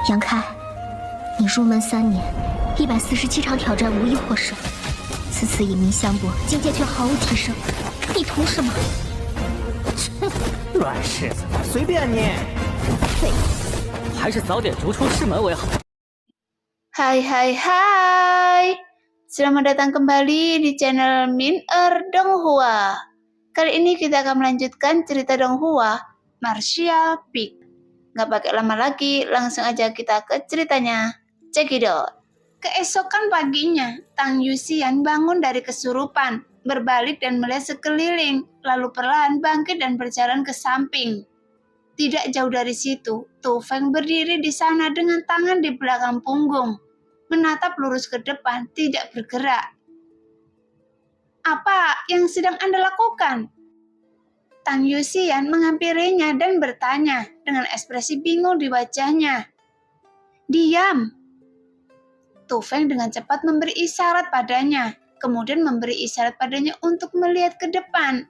杨开，你入门3年，147场挑战无一获胜，此次以名相搏，境界却毫无提升，你图什么？乱柿子，随便你。废物，还是早点逐出师门为好。Hai, selamat datang kembali di channel Min-er Donghua. Kali ini kita akan melanjutkan cerita Donghua, Martial Peak. Nggak pakai lama lagi, langsung aja kita ke ceritanya. Cekidot. Keesokan paginya, Tang Yuxian bangun dari kesurupan, berbalik dan melihat sekeliling, lalu perlahan bangkit dan berjalan ke samping. Tidak jauh dari situ, Tu Feng berdiri di sana dengan tangan di belakang punggung, menatap lurus ke depan, tidak bergerak. Apa yang sedang Anda lakukan? Tang Yuxian menghampirinya dan bertanya dengan ekspresi bingung di wajahnya. Diam! Tu Feng dengan cepat memberi isyarat padanya, kemudian memberi isyarat padanya untuk melihat ke depan.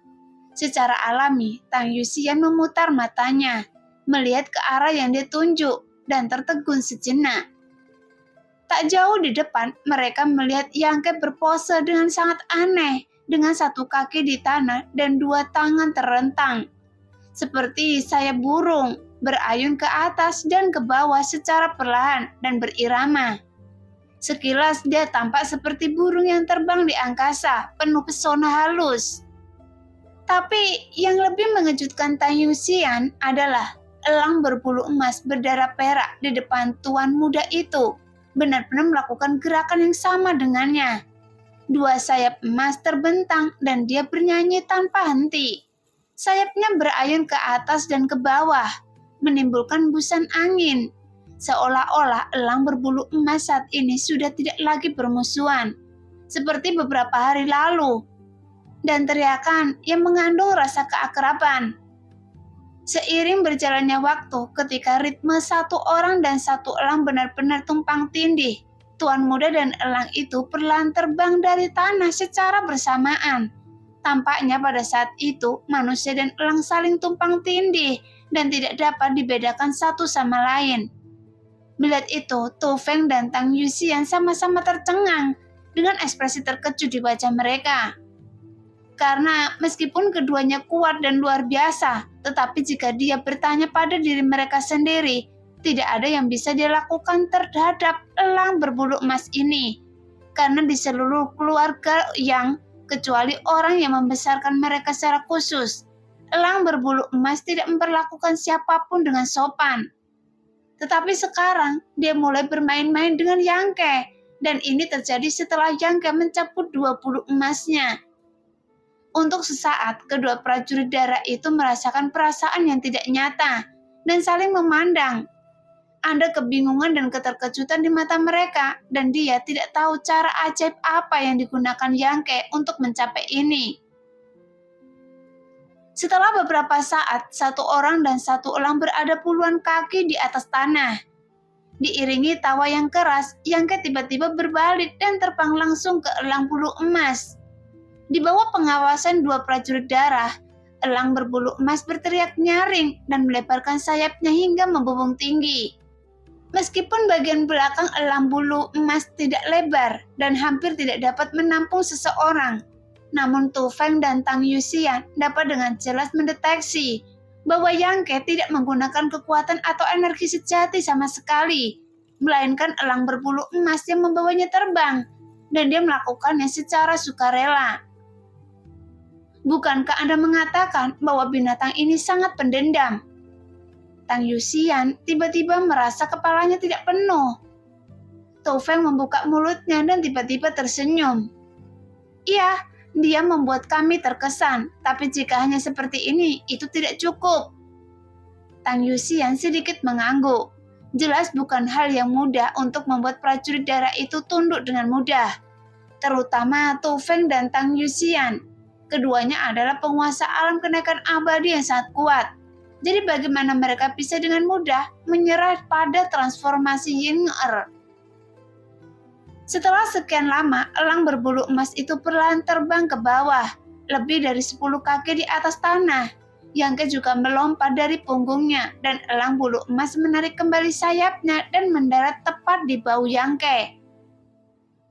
Secara alami, Tang Yuxian memutar matanya, melihat ke arah yang dia tunjuk, dan tertegun sejenak. Tak jauh di depan, mereka melihat Yang Ke berpose dengan sangat aneh, dengan satu kaki di tanah dan 2 tangan terentang. Seperti sayap burung, berayun ke atas dan ke bawah secara perlahan dan berirama. Sekilas dia tampak seperti burung yang terbang di angkasa, penuh pesona halus. Tapi yang lebih mengejutkan Tang Yuxian adalah elang berbulu emas berdarah perak di depan tuan muda itu benar-benar melakukan gerakan yang sama dengannya. 2 sayap emas terbentang dan dia bernyanyi tanpa henti. Sayapnya berayun ke atas dan ke bawah, menimbulkan busan angin. Seolah-olah elang berbulu emas saat ini sudah tidak lagi bermusuhan, seperti beberapa hari lalu. Dan teriakan yang mengandung rasa keakraban. Seiring berjalannya waktu, ketika ritme 1 orang dan 1 elang benar-benar tumpang tindih, tuan muda dan elang itu perlahan terbang dari tanah secara bersamaan. Tampaknya pada saat itu, manusia dan elang saling tumpang tindih dan tidak dapat dibedakan satu sama lain. Melihat itu, Tu Feng dan Tang Yuxian sama-sama tercengang dengan ekspresi terkejut di wajah mereka. Karena meskipun keduanya kuat dan luar biasa, tetapi jika dia bertanya pada diri mereka sendiri, tidak ada yang bisa dia lakukan terhadap elang berbulu emas ini. Karena di seluruh keluarga Yang, kecuali orang yang membesarkan mereka secara khusus, elang berbulu emas tidak memperlakukan siapapun dengan sopan. Tetapi sekarang, dia mulai bermain-main dengan Yang Ke, dan ini terjadi setelah Yang Ke mencabut 20 emasnya. Untuk sesaat, kedua prajurit darah itu merasakan perasaan yang tidak nyata dan saling memandang. Ada kebingungan dan keterkejutan di mata mereka, dan dia tidak tahu cara ajaib apa yang digunakan Yang Ke untuk mencapai ini. Setelah beberapa saat, 1 orang dan 1 elang berada puluhan kaki di atas tanah. Diiringi tawa yang keras, Yang Ke tiba-tiba berbalik dan terbang langsung ke elang bulu emas. Di bawah pengawasan 2 prajurit darah, elang berbulu emas berteriak nyaring dan melebarkan sayapnya hingga membubung tinggi. Meskipun bagian belakang elang bulu emas tidak lebar dan hampir tidak dapat menampung seseorang, namun Tu Feng dan Tang Yuxian dapat dengan jelas mendeteksi bahwa Yang Ke tidak menggunakan kekuatan atau energi sejati sama sekali, melainkan elang berbulu emas yang membawanya terbang, dan dia melakukannya secara sukarela. Bukankah Anda mengatakan bahwa binatang ini sangat pendendam? Tang Yuxian tiba-tiba merasa kepalanya tidak penuh. Tu Feng membuka mulutnya dan tiba-tiba tersenyum. Iya, dia membuat kami terkesan, tapi jika hanya seperti ini, itu tidak cukup. Tang Yuxian sedikit mengangguk. Jelas bukan hal yang mudah untuk membuat prajurit darah itu tunduk dengan mudah. Terutama Tu Feng dan Tang Yuxian. Keduanya adalah penguasa alam kenaikan abadi yang sangat kuat. Jadi bagaimana mereka bisa dengan mudah menyerah pada transformasi Yin-Er? Setelah sekian lama, elang berbulu emas itu perlahan terbang ke bawah, lebih dari 10 kaki di atas tanah. Yangke juga melompat dari punggungnya dan elang bulu emas menarik kembali sayapnya dan mendarat tepat di bahu Yangke.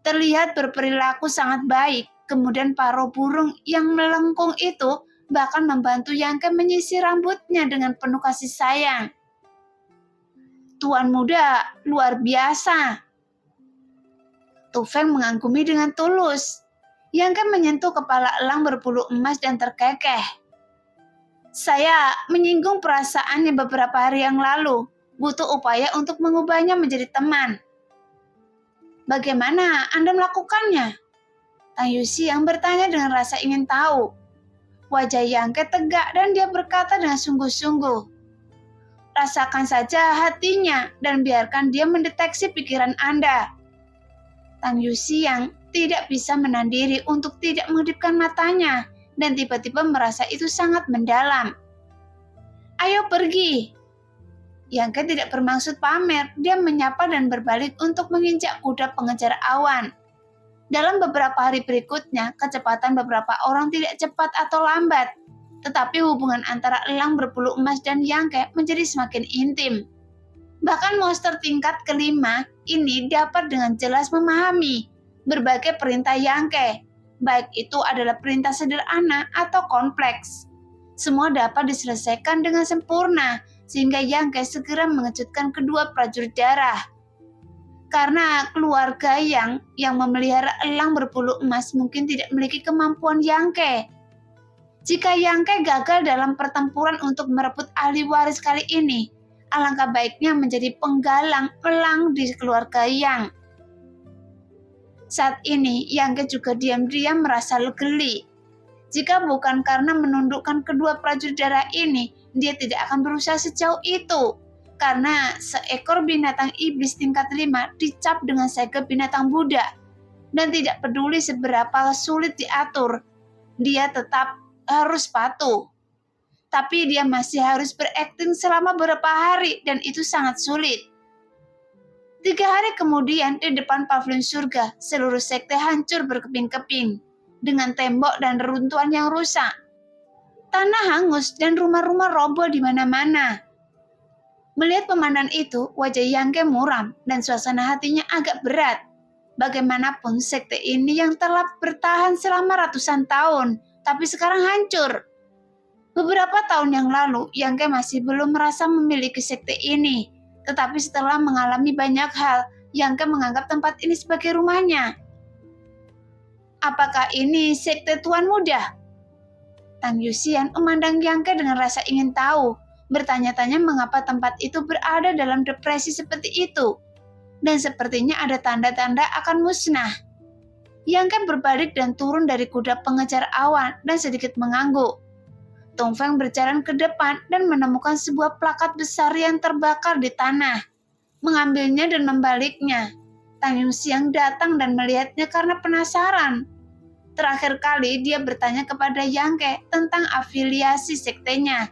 Terlihat berperilaku sangat baik, kemudian paro burung yang melengkung itu bahkan membantu Yangke menyisir rambutnya dengan penuh kasih sayang. Tuan muda, luar biasa. Tu Feng mengagumi dengan tulus. Yangke menyentuh kepala elang berbulu emas dan terkekeh. Saya menyinggung perasaannya beberapa hari yang lalu, butuh upaya untuk mengubahnya menjadi teman. Bagaimana Anda melakukannya? Tang Yuxi yang bertanya dengan rasa ingin tahu. Wajah Yangke tegak dan dia berkata dengan sungguh-sungguh. Rasakan saja hatinya dan biarkan dia mendeteksi pikiran Anda. Tang Yuxi yang tidak bisa menahan diri untuk tidak mengedipkan matanya dan tiba-tiba merasa itu sangat mendalam. Ayo pergi. Yangke tidak bermaksud pamer, dia menyapa dan berbalik untuk menginjak kuda pengejar awan. Dalam beberapa hari berikutnya, kecepatan beberapa orang tidak cepat atau lambat, tetapi hubungan antara elang berbulu emas dan Yangke menjadi semakin intim. Bahkan monster tingkat kelima ini dapat dengan jelas memahami berbagai perintah Yangke, baik itu adalah perintah sederhana atau kompleks. Semua dapat diselesaikan dengan sempurna, sehingga Yangke segera mengejutkan kedua prajurit darah. Karena keluarga yang memelihara elang berbulu emas mungkin tidak memiliki kemampuan Yangke. Jika Yangke gagal dalam pertempuran untuk merebut ahli waris kali ini, alangkah baiknya menjadi penggalang elang di keluarga Yang. Saat ini, Yangke juga diam-diam merasa geli. Jika bukan karena menundukkan kedua prajurit darah ini, dia tidak akan berusaha sejauh itu. Karena seekor binatang iblis tingkat 5 dicap dengan segel binatang Buddha. Dan tidak peduli seberapa sulit diatur, dia tetap harus patuh. Tapi dia masih harus berakting selama beberapa hari dan itu sangat sulit. 3 hari kemudian di depan pavilion surga, seluruh sekte hancur berkeping-keping dengan tembok dan reruntuhan yang rusak. Tanah hangus dan rumah-rumah roboh di mana-mana. Melihat pemandangan itu, wajah Yangke muram dan suasana hatinya agak berat. Bagaimanapun sekte ini yang telah bertahan selama ratusan tahun, tapi sekarang hancur. Beberapa tahun yang lalu, Yangke masih belum merasa memiliki sekte ini. Tetapi setelah mengalami banyak hal, Yangke menganggap tempat ini sebagai rumahnya. Apakah ini sekte Tuan Muda? Tang Yuxian memandang Yangke dengan rasa ingin tahu, bertanya-tanya mengapa tempat itu berada dalam depresi seperti itu. Dan sepertinya ada tanda-tanda akan musnah. Yangke berbalik dan turun dari kuda pengejar awan dan sedikit mengangguk. Tong Feng berjalan ke depan dan menemukan sebuah plakat besar yang terbakar di tanah. Mengambilnya dan membaliknya. Tang Yuxian datang dan melihatnya karena penasaran. Terakhir kali dia bertanya kepada Yangke tentang afiliasi sektenya.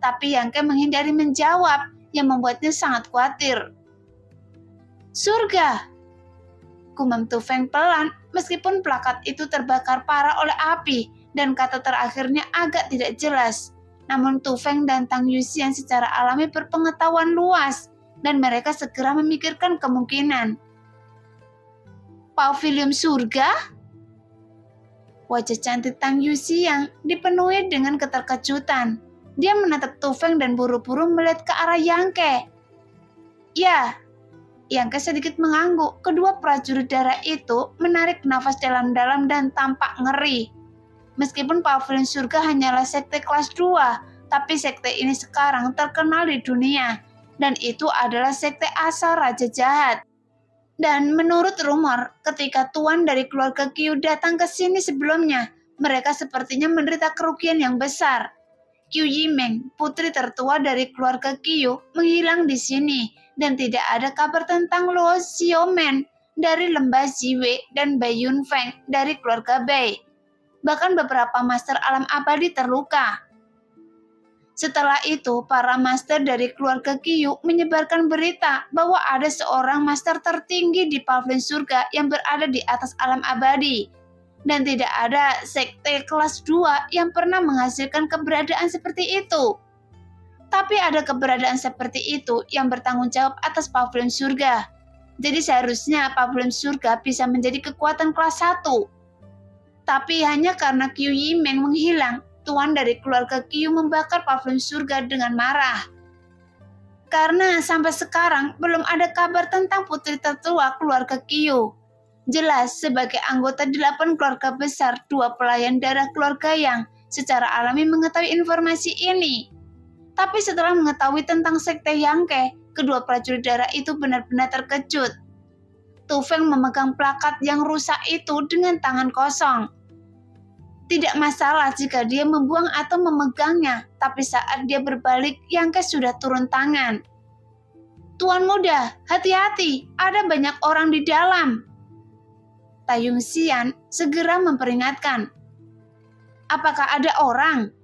Tapi Yangke menghindari menjawab yang membuatnya sangat khawatir. Surga! Gumam Tu Feng pelan meskipun plakat itu terbakar parah oleh api. Dan kata terakhirnya agak tidak jelas. Namun Tu Feng dan Tang Yuxian secara alami berpengetahuan luas dan mereka segera memikirkan kemungkinan. Pavilion surga? Wajah cantik Tang Yuxian dipenuhi dengan keterkejutan. Dia menatap Tu Feng dan buru-buru melihat ke arah Yangke. Ya, Yangke sedikit mengangguk. Kedua prajurit darah itu menarik nafas dalam-dalam dan tampak ngeri. Meskipun pavilion surga hanyalah sekte kelas 2, tapi sekte ini sekarang terkenal di dunia, dan itu adalah sekte asal Raja Jahat. Dan menurut rumor, ketika tuan dari keluarga Qiu datang ke sini sebelumnya, mereka sepertinya menderita kerugian yang besar. Qiu Yimeng, putri tertua dari keluarga Qiu, menghilang di sini, dan tidak ada kabar tentang Luo Xiaomen dari lembah Ziwei dan Bai Yunfeng dari keluarga Bai. Bahkan beberapa master alam abadi terluka. Setelah itu, para master dari keluarga Qiu menyebarkan berita bahwa ada seorang master tertinggi di pavilion surga yang berada di atas alam abadi. Dan tidak ada sekte kelas 2 yang pernah menghasilkan keberadaan seperti itu. Tapi ada keberadaan seperti itu yang bertanggung jawab atas pavilion surga. Jadi seharusnya pavilion surga bisa menjadi kekuatan kelas 1. Tapi hanya karena Qiu Yimeng menghilang, tuan dari keluarga Qiu membakar pavilion surga dengan marah. Karena sampai sekarang belum ada kabar tentang putri tertua keluarga Qiu. Jelas sebagai anggota 8 keluarga besar, 2 pelayan darah keluarga yang secara alami mengetahui informasi ini. Tapi setelah mengetahui tentang sekte Yangke, kedua prajurit darah itu benar-benar terkejut. Tu Feng memegang plakat yang rusak itu dengan tangan kosong. Tidak masalah jika dia membuang atau memegangnya, tapi saat dia berbalik, Yangke sudah turun tangan. Tuan muda, hati-hati, ada banyak orang di dalam. Tayung Xian segera memperingatkan. Apakah ada orang?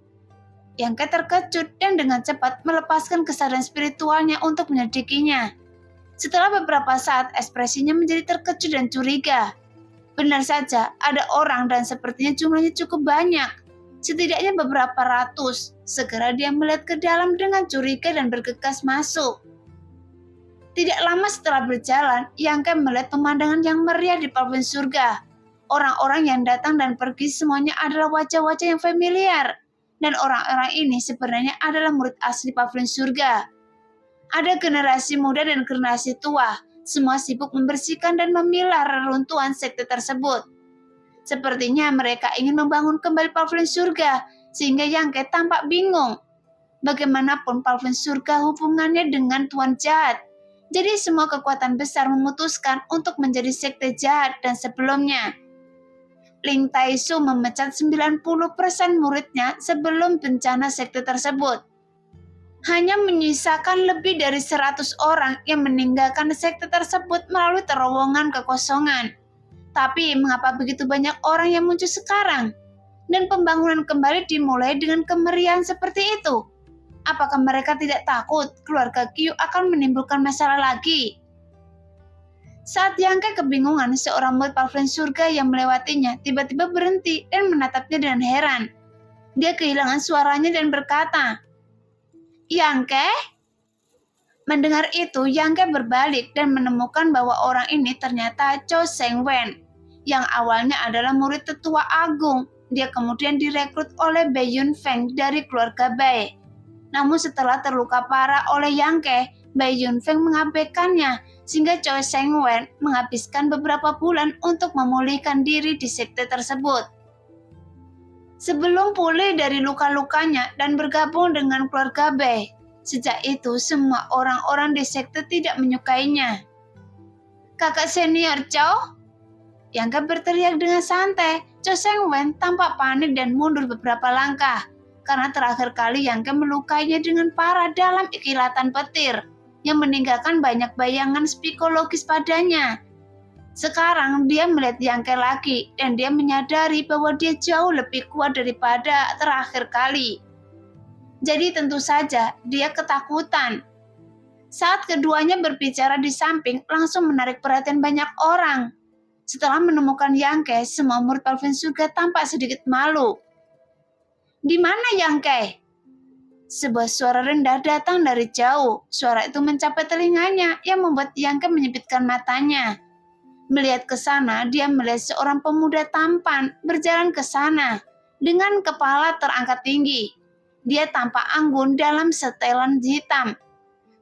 Yangke terkejut dan dengan cepat melepaskan kesadaran spiritualnya untuk menyelidikinya. Setelah beberapa saat, ekspresinya menjadi terkejut dan curiga. Benar saja, ada orang dan sepertinya jumlahnya cukup banyak. Setidaknya beberapa ratus. Segera dia melihat ke dalam dengan curiga dan bergegas masuk. Tidak lama setelah berjalan, Yangke melihat pemandangan yang meriah di pavilion surga. Orang-orang yang datang dan pergi semuanya adalah wajah-wajah yang familiar. Dan orang-orang ini sebenarnya adalah murid asli pavilion surga. Ada generasi muda dan generasi tua, semua sibuk membersihkan dan memilah reruntuhan sekte tersebut. Sepertinya mereka ingin membangun kembali pavilion surga, sehingga Yangke tampak bingung. Bagaimanapun pavilion surga hubungannya dengan tuan jahat. Jadi semua kekuatan besar memutuskan untuk menjadi sekte jahat dan sebelumnya. Ling Taisu memecat 90% muridnya sebelum bencana sekte tersebut. Hanya menyisakan lebih dari 100 orang yang meninggalkan sekte tersebut melalui terowongan kekosongan. Tapi mengapa begitu banyak orang yang muncul sekarang? Dan pembangunan kembali dimulai dengan kemeriahan seperti itu. Apakah mereka tidak takut keluarga Qiu akan menimbulkan masalah lagi? Saat Yangke kebingungan, seorang murid pavilion surga yang melewatinya tiba-tiba berhenti dan menatapnya dengan heran. Dia kehilangan suaranya dan berkata, Yangke? Mendengar itu, Yangke berbalik dan menemukan bahwa orang ini ternyata Chou Shengwen, yang awalnya adalah murid tetua agung. Dia kemudian direkrut oleh Bai Yunfeng dari keluarga Bai. Namun setelah terluka parah oleh Yangke, Bai Yunfeng mengabaikannya, sehingga Chou Shengwen menghabiskan beberapa bulan untuk memulihkan diri di sekte tersebut. Sebelum pulih dari luka-lukanya dan bergabung dengan keluarga Bai, sejak itu semua orang-orang di sekte tidak menyukainya. Kakak senior Chou? Yangke berteriak dengan santai. Chou Shengwen tampak panik dan mundur beberapa langkah. Karena terakhir kali Yangke melukainya dengan parah dalam kilatan petir yang meninggalkan banyak bayangan psikologis padanya. Sekarang dia melihat Yangke lagi dan dia menyadari bahwa dia jauh lebih kuat daripada terakhir kali. Jadi tentu saja dia ketakutan. Saat keduanya berbicara di samping langsung menarik perhatian banyak orang. Setelah menemukan Yangke, semua murid pavilion surga tampak sedikit malu. Di mana Yangke? Sebuah suara rendah datang dari jauh. Suara itu mencapai telinganya yang membuat Yangke menyipitkan matanya. Melihat ke sana, dia melihat seorang pemuda tampan berjalan ke sana dengan kepala terangkat tinggi. Dia tampak anggun dalam setelan hitam.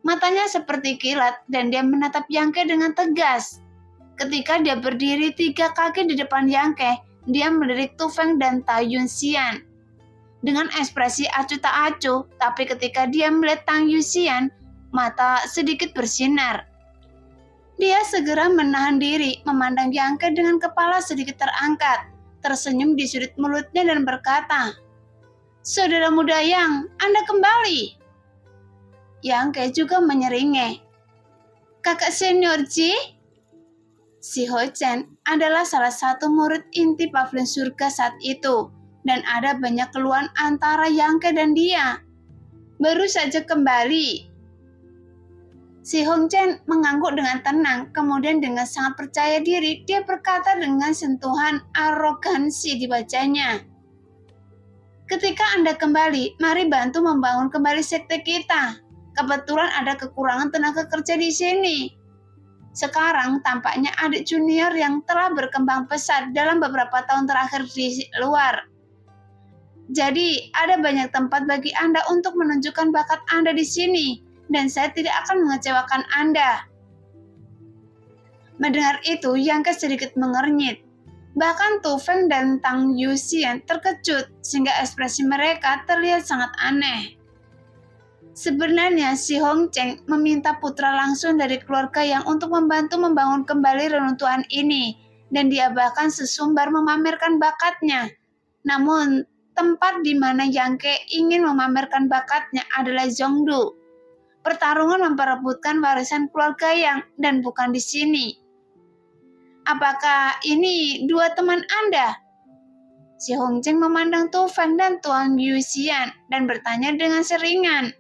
Matanya seperti kilat dan dia menatap Yangke dengan tegas. Ketika dia berdiri 3 kaki di depan Yangke, dia melirik Tu Feng dan Tayun Xian. Dengan ekspresi acuh tak acuh, tapi ketika dia melihat Tang Yuxian, mata sedikit bersinar. Dia segera menahan diri, memandang Yangke dengan kepala sedikit terangkat, tersenyum di sudut mulutnya dan berkata, Saudara muda Yang, Anda kembali. Yangke juga menyeringai. Kakak senior Ji? Si Ho Chen adalah salah satu murid inti pavilion surga saat itu. Dan ada banyak keluhan antara Yangke dan dia. Baru saja kembali. Si Hong Chen mengangguk dengan tenang, kemudian dengan sangat percaya diri, dia berkata dengan sentuhan arogansi di wajahnya. Ketika Anda kembali, mari bantu membangun kembali sekte kita. Kebetulan ada kekurangan tenaga kerja di sini. Sekarang tampaknya adik junior yang telah berkembang pesat dalam beberapa tahun terakhir di luar. Jadi, ada banyak tempat bagi Anda untuk menunjukkan bakat Anda di sini. Dan saya tidak akan mengecewakan Anda. Mendengar itu, Yang Ke sedikit mengernyit. Bahkan Tu Feng dan Tang Yuxian terkejut sehingga ekspresi mereka terlihat sangat aneh. Sebenarnya si Hong Chen meminta putra langsung dari keluarga Yang untuk membantu membangun kembali reruntuhan ini, dan dia bahkan sesumbar memamerkan bakatnya. Namun, tempat di mana Yang Ke ingin memamerkan bakatnya adalah Zhongdu. Pertarungan memperebutkan warisan keluarga Yang dan bukan di sini. Apakah ini dua teman Anda? Si Hong Chen memandang Tu Feng dan Tuan Yuxian dan bertanya dengan seringan.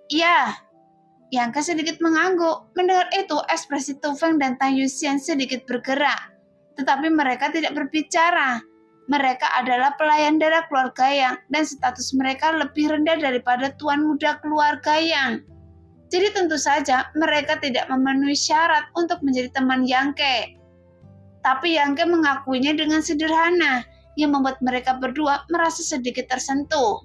Iya. Yang Ke sedikit mengangguk. Mendengar itu, ekspresi Tu Feng dan Tang Yuxian sedikit bergerak. Tetapi mereka tidak berbicara. Mereka adalah pelayan darah keluarga Yang dan status mereka lebih rendah daripada tuan muda keluarga Yang. Jadi tentu saja mereka tidak memenuhi syarat untuk menjadi teman Yang Ke. Tapi Yang Ke mengakuinya dengan sederhana, yang membuat mereka berdua merasa sedikit tersentuh.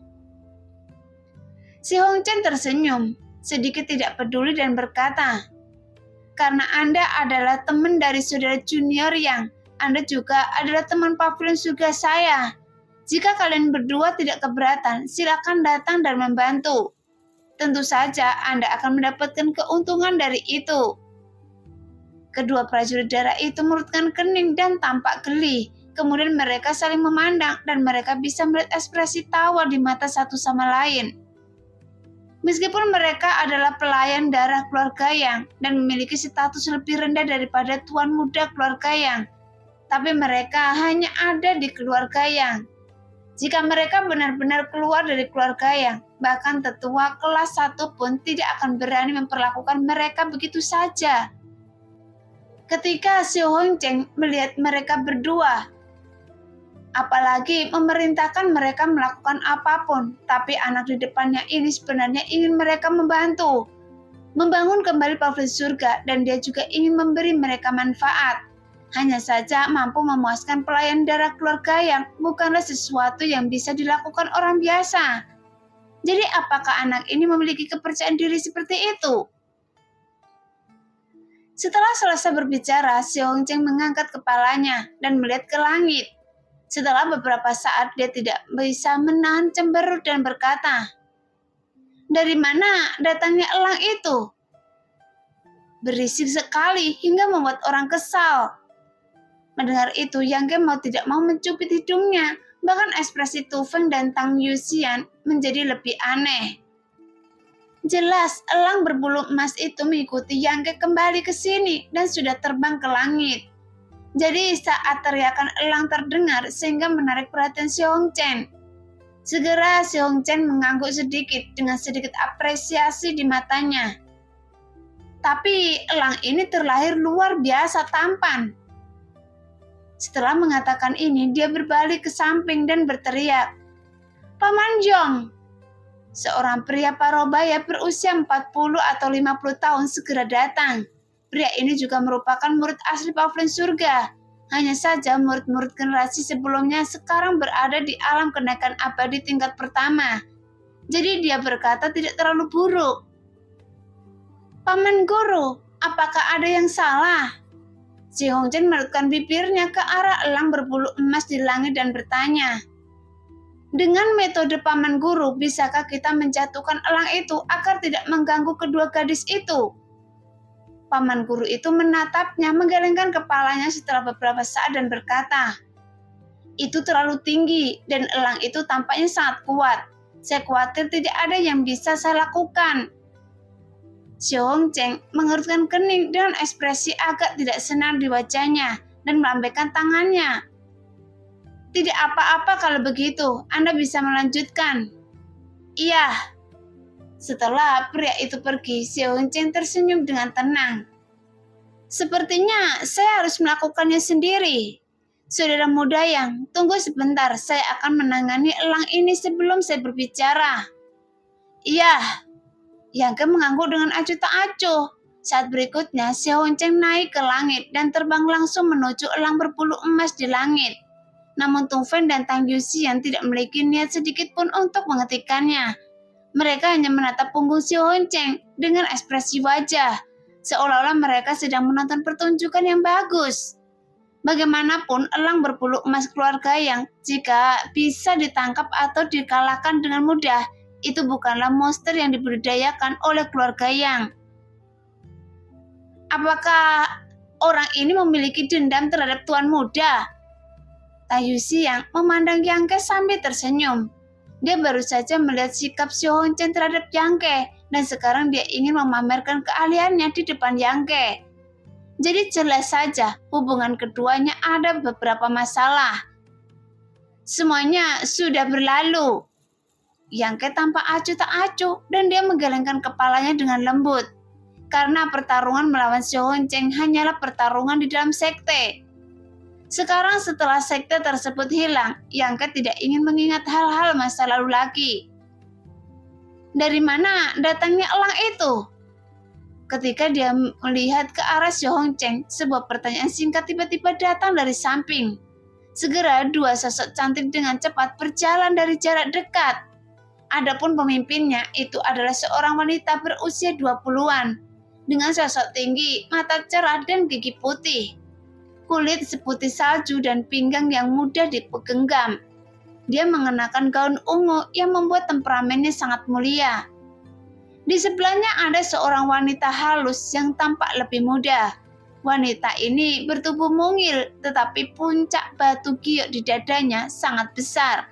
Si Hong Chen tersenyum, sedikit tidak peduli dan berkata, "Karena Anda adalah teman dari saudara junior Yang, Anda juga adalah teman pavilion surga saya. Jika kalian berdua tidak keberatan, silakan datang dan membantu. Tentu saja Anda akan mendapatkan keuntungan dari itu." Kedua prajurit darah itu merutkan kening dan tampak geli. Kemudian mereka saling memandang dan mereka bisa melihat ekspresi tawa di mata satu sama lain. Meskipun mereka adalah pelayan darah keluarga Yang dan memiliki status lebih rendah daripada tuan muda keluarga Yang, tapi mereka hanya ada di keluarga Yang. Jika mereka benar-benar keluar dari keluarga Yang, bahkan tetua kelas 1 pun tidak akan berani memperlakukan mereka begitu saja. Ketika Si Hong Chen melihat mereka berdua, apalagi memerintahkan mereka melakukan apapun, tapi anak di depannya ini sebenarnya ingin mereka membantu, membangun kembali pavilion surga, dan dia juga ingin memberi mereka manfaat. Hanya saja mampu memuaskan pelayan darah keluarga Yang bukanlah sesuatu yang bisa dilakukan orang biasa. Jadi apakah anak ini memiliki kepercayaan diri seperti itu? Setelah selesai berbicara, Si Hong Chen mengangkat kepalanya dan melihat ke langit. Setelah beberapa saat dia tidak bisa menahan cemberut dan berkata, "Dari mana datangnya elang itu? Berisik sekali hingga membuat orang kesal." Mendengar itu, Yang Ke mau tidak mau mencubit hidungnya. Bahkan ekspresi Tu Feng dan Tang Yuxian menjadi lebih aneh. Jelas, elang berbulu emas itu mengikuti Yang Ke kembali ke sini dan sudah terbang ke langit. Jadi saat teriakan elang terdengar sehingga menarik perhatian Si Hong Chen. Segera Si Hong Chen mengangguk sedikit dengan sedikit apresiasi di matanya. Tapi elang ini terlahir luar biasa tampan. Setelah mengatakan ini, dia berbalik ke samping dan berteriak, "Paman Zhong!" Seorang pria parobaya berusia 40 atau 50 tahun segera datang. Pria ini juga merupakan murid asli pavilion surga. Hanya saja murid-murid generasi sebelumnya sekarang berada di alam kenaikan abadi tingkat pertama. Jadi dia berkata tidak terlalu buruk. "Paman Guru, apakah ada yang salah?" Si Hong Chen menundukkan bibirnya ke arah elang berbulu emas di langit dan bertanya, "Dengan metode Paman Guru, bisakah kita menjatuhkan elang itu agar tidak mengganggu kedua gadis itu?" Paman Guru itu menatapnya, menggelengkan kepalanya setelah beberapa saat dan berkata, "Itu terlalu tinggi dan elang itu tampaknya sangat kuat. Saya khawatir tidak ada yang bisa saya lakukan." Si Hong Chen mengerutkan kening dengan ekspresi agak tidak senang di wajahnya dan melambaikan tangannya. "Tidak apa-apa kalau begitu, Anda bisa melanjutkan." "Iya." Setelah pria itu pergi, Xiao Honcheng tersenyum dengan tenang. Sepertinya saya harus melakukannya sendiri. Saudara muda yang, tunggu sebentar, saya akan menangani elang ini sebelum saya berbicara. Iya, Yang Ke mengangguk dengan acuh tak acuh. Saat berikutnya, Xiao Honcheng naik ke langit dan terbang langsung menuju elang berbulu emas di langit. Namun Tung Fen dan Tang Yuxian tidak memiliki niat sedikit pun untuk menghentikannya. Mereka hanya menatap punggung Xiao Honcheng dengan ekspresi wajah, seolah-olah mereka sedang menonton pertunjukan yang bagus. Bagaimanapun, elang berbulu emas keluarga yang jika bisa ditangkap atau dikalahkan dengan mudah, itu bukanlah monster yang dibudidayakan oleh keluarga Yang. Apakah orang ini memiliki dendam terhadap tuan muda? Tang Yuxian memandang Yang Ke sambil tersenyum. Dia baru saja melihat sikap Xiao Honcheng terhadap Yang Ke, dan sekarang dia ingin memamerkan keahliannya di depan Yang Ke. Jadi jelas saja hubungan keduanya ada beberapa masalah. Semuanya sudah berlalu. Yang Ke tampak acuh tak acuh dan dia menggelengkan kepalanya dengan lembut. Karena pertarungan melawan Xiao Honcheng hanyalah pertarungan di dalam sekte. Sekarang setelah sekte tersebut hilang, Yang Ke tidak ingin mengingat hal-hal masa lalu lagi. Dari mana datangnya elang itu? Ketika dia melihat ke arah Xiao Honcheng, sebuah pertanyaan singkat tiba-tiba datang dari samping. Segera dua sosok cantik dengan cepat berjalan dari jarak dekat. Adapun pemimpinnya itu adalah seorang wanita berusia 20-an, dengan sosok tinggi, mata cerah dan gigi putih. Kulit seputih salju dan pinggang yang mudah digenggam. Dia mengenakan gaun ungu yang membuat temperamennya sangat mulia. Di sebelahnya ada seorang wanita halus yang tampak lebih muda. Wanita ini bertubuh mungil, tetapi puncak batu giok di dadanya sangat besar.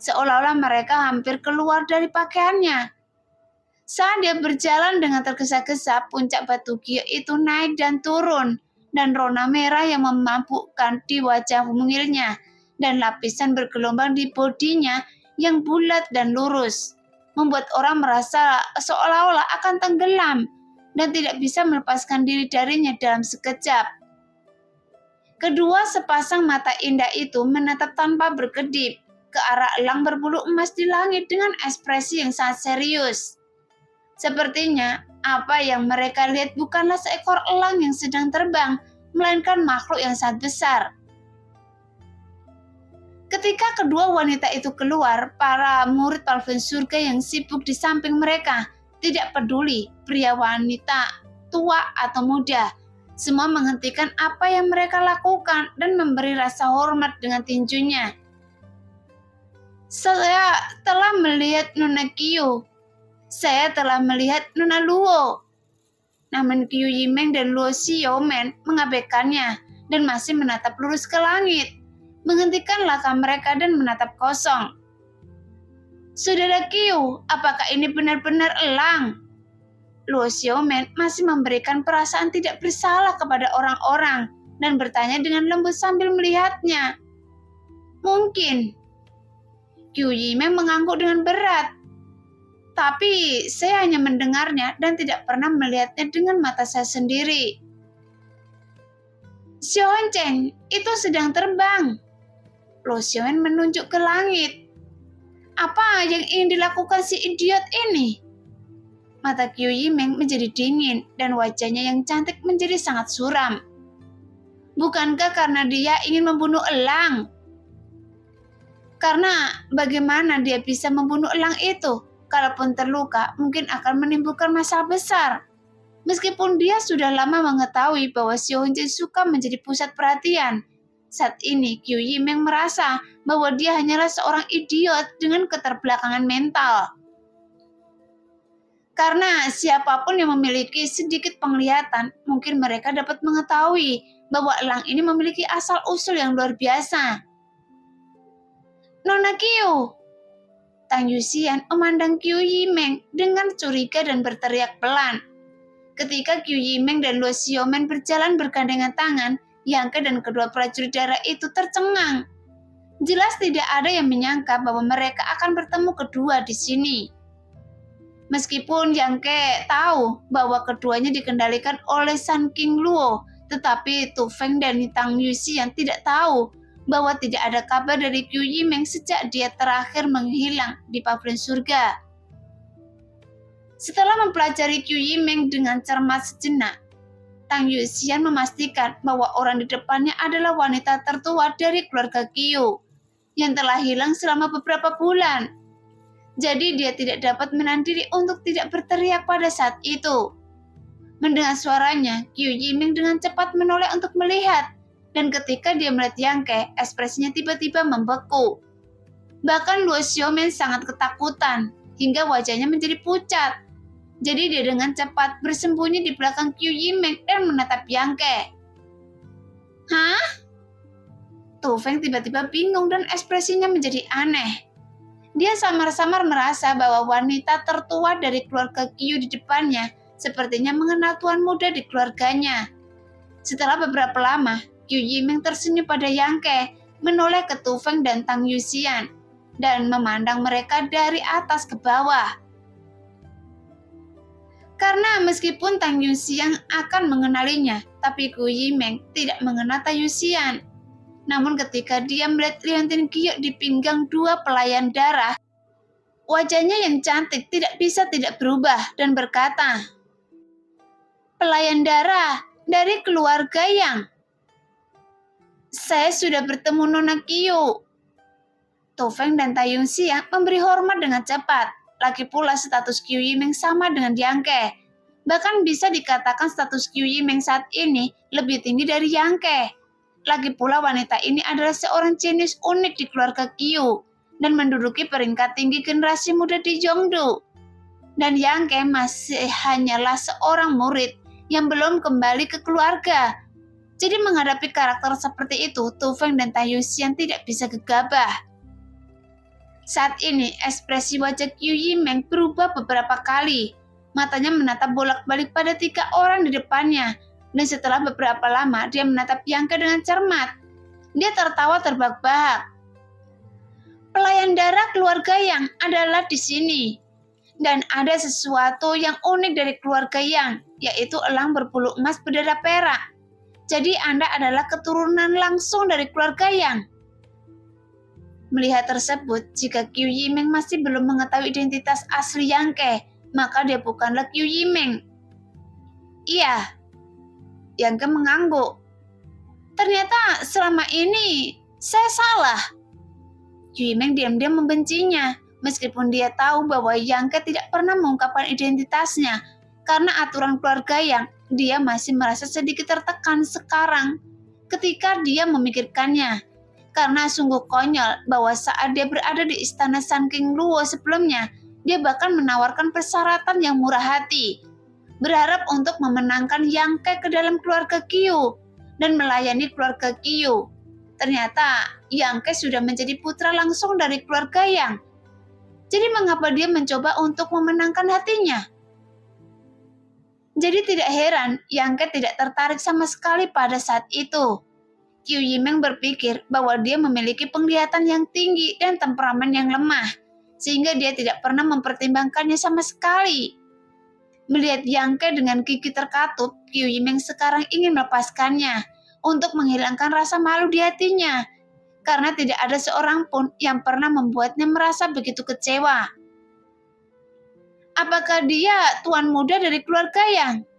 Seolah-olah mereka hampir keluar dari pakaiannya. Saat dia berjalan dengan tergesa-gesa, puncak batu giok itu naik dan turun, dan rona merah yang memabukkan di wajah mungilnya, dan lapisan bergelombang di bodinya yang bulat dan lurus, membuat orang merasa seolah-olah akan tenggelam dan tidak bisa melepaskan diri darinya dalam sekejap. Kedua sepasang mata indah itu menatap tanpa berkedip ke arah elang berbulu emas di langit dengan ekspresi yang sangat serius. Sepertinya apa yang mereka lihat bukanlah seekor elang yang sedang terbang, melainkan makhluk yang sangat besar. Ketika kedua wanita itu keluar, para murid Palvin Surga yang sibuk di samping mereka, tidak peduli pria wanita, tua atau muda, semua menghentikan apa yang mereka lakukan dan memberi rasa hormat dengan tinjunya. Saya telah melihat Nona Qiu. Saya telah melihat Nona Luo. Namun Qiu Yimeng dan Luo Xiaomen mengabaikannya dan masih menatap lurus ke langit, menghentikan langkah mereka dan menatap kosong. Saudara Qiu, apakah ini benar-benar elang? Luo Xiaomen masih memberikan perasaan tidak bersalah kepada orang-orang dan bertanya dengan lembut sambil melihatnya. Mungkin. Qiu Yimeng mengangguk dengan berat. Tapi saya hanya mendengarnya dan tidak pernah melihatnya dengan mata saya sendiri. Xiao Honcheng itu sedang terbang. Luo Xiaomen menunjuk ke langit. Apa yang ingin dilakukan si idiot ini? Mata Qiu Yimeng menjadi dingin dan wajahnya yang cantik menjadi sangat suram. Bukankah karena dia ingin membunuh elang? Karena bagaimana dia bisa membunuh elang itu? Kalaupun terluka, mungkin akan menimbulkan masalah besar. Meskipun dia sudah lama mengetahui bahwa Xiao Honcheng suka menjadi pusat perhatian, saat ini Qiu Yimeng merasa bahwa dia hanyalah seorang idiot dengan keterbelakangan mental. Karena siapapun yang memiliki sedikit penglihatan, mungkin mereka dapat mengetahui bahwa elang ini memiliki asal-usul yang luar biasa. Nona Qiu! Tang Yuxian memandang Qiu Yimeng dengan curiga dan berteriak pelan. Ketika Qiu Yimeng dan Luo Xiaomen berjalan bergandengan tangan, Yang Ke dan kedua prajurit darah itu tercengang. Jelas tidak ada yang menyangka bahwa mereka akan bertemu kedua di sini. Meskipun Yang Ke tahu bahwa keduanya dikendalikan oleh Sun King Luo, tetapi Tu Feng dan Tang Yuxian tidak tahu bahwa tidak ada kabar dari Qiu Yimeng sejak dia terakhir menghilang di Pavilion Surga. Setelah mempelajari Qiu Yimeng dengan cermat sejenak, Tang Yuxian memastikan bahwa orang di depannya adalah wanita tertua dari keluarga Qiu yang telah hilang selama beberapa bulan. Jadi dia tidak dapat menahan diri untuk tidak berteriak pada saat itu. Mendengar suaranya, Qiu Yimeng dengan cepat menoleh untuk melihat, dan ketika dia melihat Yang Ke, ekspresinya tiba-tiba membeku. Bahkan Luo Xiaomen sangat ketakutan, hingga wajahnya menjadi pucat. Jadi dia dengan cepat bersembunyi di belakang Qiu Yimeng dan menatap Yang Ke. Hah? Tu Feng tiba-tiba bingung dan ekspresinya menjadi aneh. Dia samar-samar merasa bahwa wanita tertua dari keluarga Qiu di depannya sepertinya mengenal tuan muda di keluarganya. Setelah beberapa lama, Qiu Yimeng tersenyum pada Yang Ke, menoleh ke Tu Feng dan Tang Yuxian, dan memandang mereka dari atas ke bawah. Karena meskipun Tang Yuxian akan mengenalinya, tapi Qiu Yimeng tidak mengenal Tang Yuxian. Namun ketika dia melihat liontin giok di pinggang dua pelayan darah, wajahnya yang cantik tidak bisa tidak berubah dan berkata, "Pelayan darah dari keluarga Yang. Saya sudah bertemu Nona Qiu." Tu Feng dan Tai Yuxian memberi hormat dengan cepat. Lagi pula status Qiu Yimeng sama dengan Yang Ke. Bahkan bisa dikatakan status Qiu Yimeng saat ini lebih tinggi dari Yang Ke. Lagi pula wanita ini adalah seorang jenius unik di keluarga Qiu dan menduduki peringkat tinggi generasi muda di Zhongdu. Dan Yang Ke masih hanyalah seorang murid yang belum kembali ke keluarga. Jadi menghadapi karakter seperti itu, Tu Feng dan Tai Yuxian tidak bisa gegabah. Saat ini, ekspresi wajah Qiu Yimeng berubah beberapa kali. Matanya menatap bolak-balik pada 3 orang di depannya. Dan setelah beberapa lama, dia menatap Yang Ke dengan cermat. Dia tertawa terbahak-bahak. "Pelayan darah keluarga Yang adalah di sini. Dan ada sesuatu yang unik dari keluarga Yang, yaitu elang berbulu emas berdarah perak. Jadi Anda adalah keturunan langsung dari keluarga Yang." Melihat tersebut, jika Qiu Yimeng masih belum mengetahui identitas asli Yang Ke, maka dia bukanlah Qiu Yimeng. "Iya." Yang Ke mengangguk. "Ternyata selama ini saya salah." Qiu Yimeng diam-diam membencinya, meskipun dia tahu bahwa Yang Ke tidak pernah mengungkapkan identitasnya, karena aturan keluarga Yang, dia masih merasa sedikit tertekan sekarang ketika dia memikirkannya. Karena sungguh konyol bahwa saat dia berada di istana Sun King Luo sebelumnya, dia bahkan menawarkan persyaratan yang murah hati, berharap untuk memenangkan Yang Ke dalam keluarga Qiu dan melayani keluarga Qiu. Ternyata Yang Ke sudah menjadi putra langsung dari keluarga Yang. Jadi mengapa dia mencoba untuk memenangkan hatinya? Jadi tidak heran Yang Ke tidak tertarik sama sekali pada saat itu. Qiu Yimeng berpikir bahwa dia memiliki penglihatan yang tinggi dan temperamen yang lemah, sehingga dia tidak pernah mempertimbangkannya sama sekali. Melihat Yang Ke dengan gigi terkatup, Qiu Yimeng sekarang ingin melepaskannya untuk menghilangkan rasa malu di hatinya, karena tidak ada seorang pun yang pernah membuatnya merasa begitu kecewa. Apakah dia tuan muda dari keluarga Yang?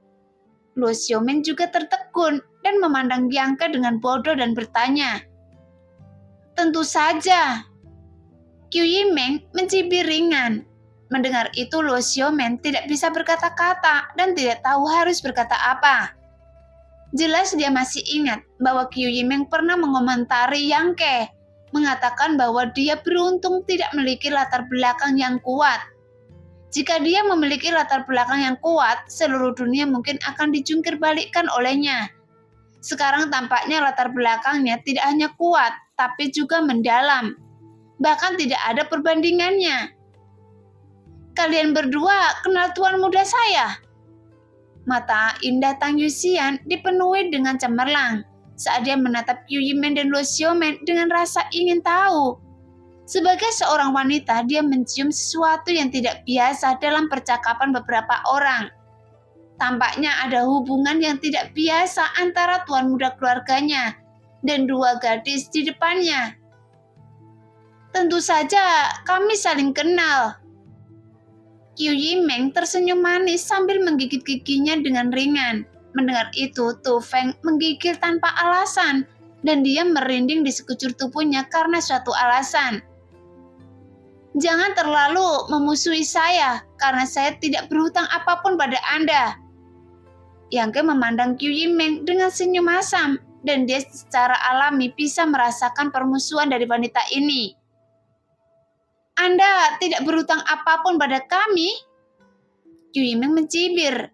Luo Xiaomen juga tertegun dan memandang Yang Ke dengan bodoh dan bertanya, "Tentu saja." Qiu Yimeng mencibir ringan. Mendengar itu, Luo Xiaomen tidak bisa berkata-kata dan tidak tahu harus berkata apa. Jelas dia masih ingat bahwa Qiu Yimeng pernah mengomentari Yang Ke, mengatakan bahwa dia beruntung tidak memiliki latar belakang yang kuat. Jika dia memiliki latar belakang yang kuat, seluruh dunia mungkin akan dijungkir balikkan olehnya. Sekarang tampaknya latar belakangnya tidak hanya kuat, tapi juga mendalam. Bahkan tidak ada perbandingannya. "Kalian berdua kenal tuan muda saya?" Mata indah Tang Yuxian dipenuhi dengan cemerlang saat dia menatap Qiu Yimeng dan Luo Xiaomen dengan rasa ingin tahu. Sebagai seorang wanita, dia mencium sesuatu yang tidak biasa dalam percakapan beberapa orang. Tampaknya ada hubungan yang tidak biasa antara tuan muda keluarganya dan dua gadis di depannya. Tentu saja kami saling kenal. Qiu Yimeng tersenyum manis sambil menggigit giginya dengan ringan. Mendengar itu, Tu Feng menggigil tanpa alasan dan dia merinding di sekujur tubuhnya karena suatu alasan. Jangan terlalu memusuhi saya karena saya tidak berhutang apapun pada Anda. Yang Ke memandang Qiu Yimeng dengan senyum asam dan dia secara alami bisa merasakan permusuhan dari wanita ini. Anda tidak berhutang apapun pada kami? Qiu Yimeng mencibir.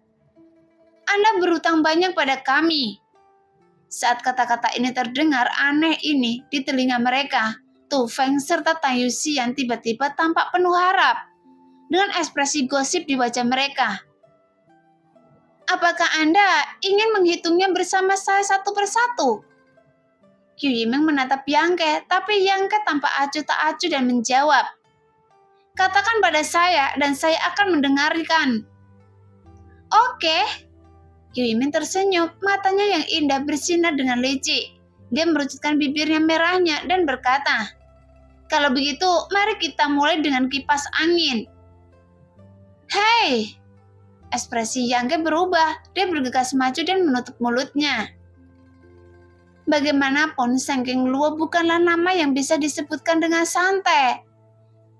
Anda berhutang banyak pada kami. Saat kata-kata ini terdengar aneh ini di telinga mereka, Tu Feng serta Tang Yuxian tiba-tiba tampak penuh harap dengan ekspresi gosip di wajah mereka. Apakah Anda ingin menghitungnya bersama saya satu persatu? Qiu Yimeng menatap Yang Ke, tapi Yang Ke tampak acuh tak acuh dan menjawab, katakan pada saya dan saya akan mendengarkan. Oke. Qiu Yimeng tersenyum, matanya yang indah bersinar dengan licik. Dia merucutkan bibirnya merahnya dan berkata, kalau begitu, mari kita mulai dengan kipas angin. Hei! Ekspresi Yang Ke berubah, dia bergegas maju dan menutup mulutnya. Bagaimanapun, Sengking Luo bukanlah nama yang bisa disebutkan dengan santai.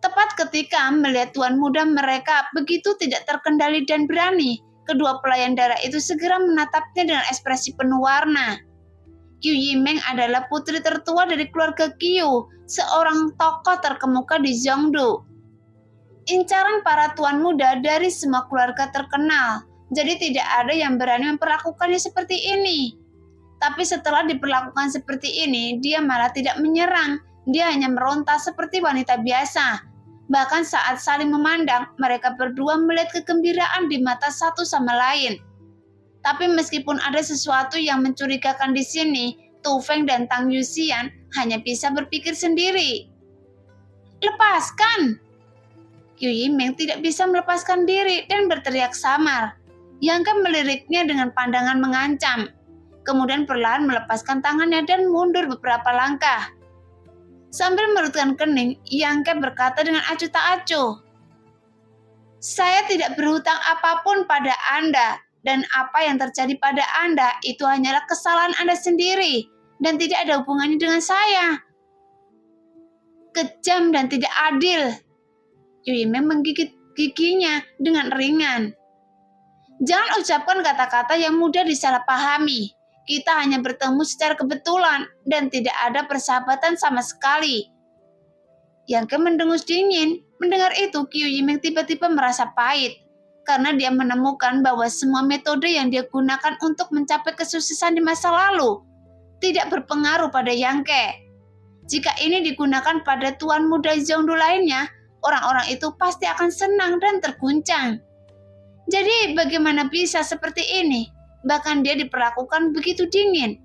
Tepat ketika melihat tuan muda mereka begitu tidak terkendali dan berani, kedua pelayan darah itu segera menatapnya dengan ekspresi penuh warna. Qiu Yimeng adalah putri tertua dari keluarga Qiu, seorang tokoh terkemuka di Zhongdu. Incaran para tuan muda dari semua keluarga terkenal, jadi tidak ada yang berani memperlakukannya seperti ini. Tapi setelah diperlakukan seperti ini, dia malah tidak menyerang, dia hanya meronta seperti wanita biasa. Bahkan saat saling memandang, mereka berdua melihat kegembiraan di mata satu sama lain. Tapi meskipun ada sesuatu yang mencurigakan di sini, Tu Feng dan Tang Yuxian hanya bisa berpikir sendiri. Lepaskan! Qiu Yimeng tidak bisa melepaskan diri dan berteriak samar. Yang Ke meliriknya dengan pandangan mengancam. Kemudian perlahan melepaskan tangannya dan mundur beberapa langkah. Sambil merutkan kening, Yang Ke berkata dengan acuh tak acuh, saya tidak berhutang apapun pada Anda, dan apa yang terjadi pada Anda itu hanyalah kesalahan Anda sendiri, dan tidak ada hubungannya dengan saya. Kejam dan tidak adil. Qiu Yimeng menggigit giginya dengan ringan. Jangan ucapkan kata-kata yang mudah disalahpahami. Kita hanya bertemu secara kebetulan dan tidak ada persahabatan sama sekali. Yang Ke mendengus dingin. Mendengar itu, Qiu Yimeng tiba-tiba merasa pahit karena dia menemukan bahwa semua metode yang dia gunakan untuk mencapai kesuksesan di masa lalu tidak berpengaruh pada Yang Ke. Jika ini digunakan pada tuan muda Zhongdu lainnya, orang-orang itu pasti akan senang dan terguncang. Jadi bagaimana bisa seperti ini? Bahkan dia diperlakukan begitu dingin.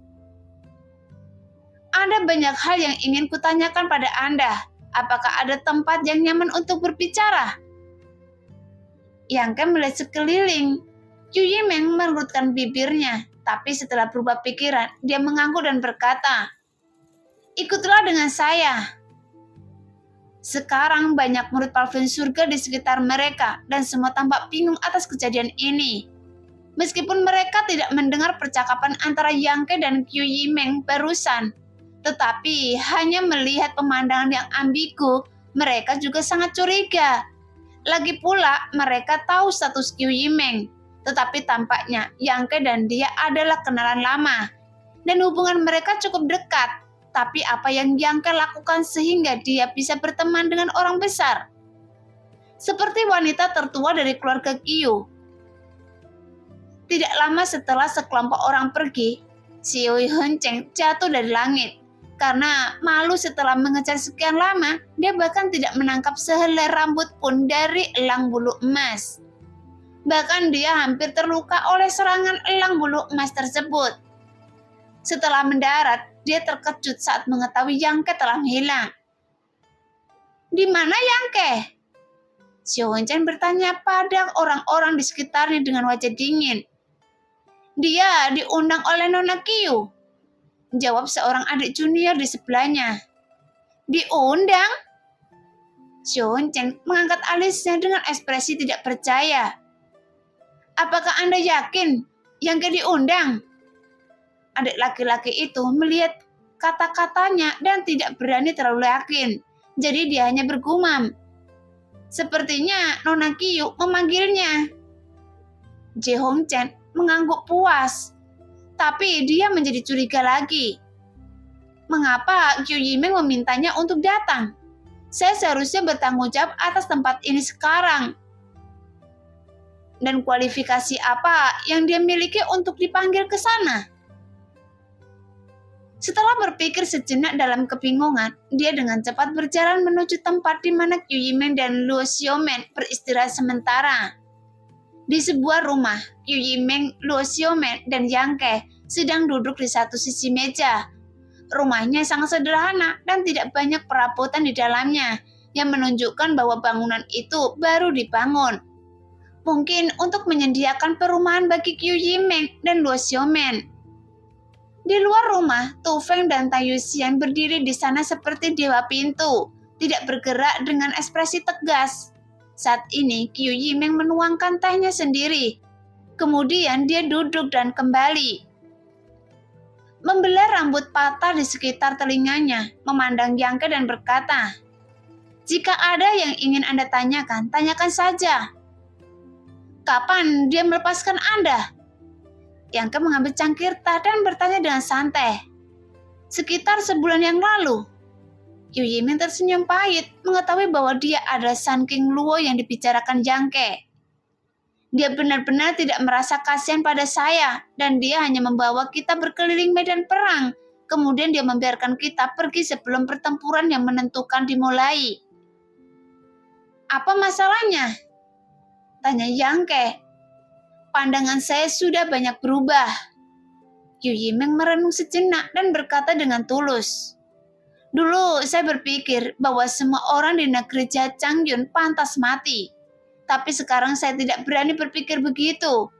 Ada banyak hal yang ingin kutanyakan pada Anda. Apakah ada tempat yang nyaman untuk berbicara? Yang Ke melihat sekeliling. Qiu Yimeng mengerutkan bibirnya, tapi setelah berubah pikiran, dia mengangguk dan berkata, ikutlah dengan saya. Sekarang banyak murid Palvin surga di sekitar mereka dan semua tampak bingung atas kejadian ini. Meskipun mereka tidak mendengar percakapan antara Yang Ke dan Qiu Yimeng barusan, tetapi hanya melihat pemandangan yang ambigu, mereka juga sangat curiga. Lagi pula mereka tahu status Qiu Yimeng, tetapi tampaknya Yang Ke dan dia adalah kenalan lama, dan hubungan mereka cukup dekat. Tapi apa yang Yang Ke lakukan sehingga dia bisa berteman dengan orang besar? Seperti wanita tertua dari keluarga Qiu. Tidak lama setelah sekelompok orang pergi, Xiu Henceng jatuh dari langit. Karena malu setelah mengejar sekian lama, dia bahkan tidak menangkap sehelai rambut pun dari elang bulu emas. Bahkan dia hampir terluka oleh serangan elang bulu emas tersebut. Setelah mendarat, dia terkejut saat mengetahui Yang Ke telah menghilang. Di mana Yangke? Xiao Wenchen bertanya pada orang-orang di sekitarnya dengan wajah dingin. Dia diundang oleh Nona Qiu, jawab seorang adik junior di sebelahnya. Diundang? Xiao Wenchen mengangkat alisnya dengan ekspresi tidak percaya. Apakah Anda yakin Yangke diundang? Adik laki-laki itu melihat kata-katanya dan tidak berani terlalu yakin. Jadi dia hanya bergumam. Sepertinya Nona Qiu memanggilnya. Ji Hongchen mengangguk puas. Tapi dia menjadi curiga lagi. Mengapa Qiu Yimeng memintanya untuk datang? Saya seharusnya bertanggung jawab atas tempat ini sekarang. Dan kualifikasi apa yang dia miliki untuk dipanggil ke sana? Setelah berpikir sejenak dalam kebingungan, dia dengan cepat berjalan menuju tempat di mana Qiu Yimeng dan Luo Xiaomen beristirahat sementara. Di sebuah rumah, Qiu Yimeng, Luo Xiaomen, dan Yangke sedang duduk di satu sisi meja. Rumahnya sangat sederhana dan tidak banyak perabotan di dalamnya, yang menunjukkan bahwa bangunan itu baru dibangun. Mungkin untuk menyediakan perumahan bagi Qiu Yimeng dan Luo Xiaomen. Di luar rumah, Tu Feng dan Tai Yuxian berdiri di sana seperti dewa pintu, tidak bergerak dengan ekspresi tegas. Saat ini, Qiu Yimeng menuangkan tehnya sendiri. Kemudian dia duduk dan kembali. Membelah rambut patah di sekitar telinganya, memandang Yangke dan berkata, "Jika ada yang ingin Anda tanyakan, tanyakan saja." "Kapan dia melepaskan Anda?" Yangke mengambil cangkir teh dan bertanya dengan santai. "Sekitar sebulan yang lalu." Qiu Yimeng tersenyum pahit, mengetahui bahwa dia adalah Sun King Luo yang dibicarakan Yangke. Dia benar-benar tidak merasa kasihan pada saya, dan dia hanya membawa kita berkeliling medan perang. Kemudian dia membiarkan kita pergi sebelum pertempuran yang menentukan dimulai. "Apa masalahnya?" tanya Yangke. "Pandangan saya sudah banyak berubah." Qiu Yimeng merenung sejenak dan berkata dengan tulus, "Dulu saya berpikir bahwa semua orang di negeri Jia-Changyun pantas mati. Tapi sekarang saya tidak berani berpikir begitu.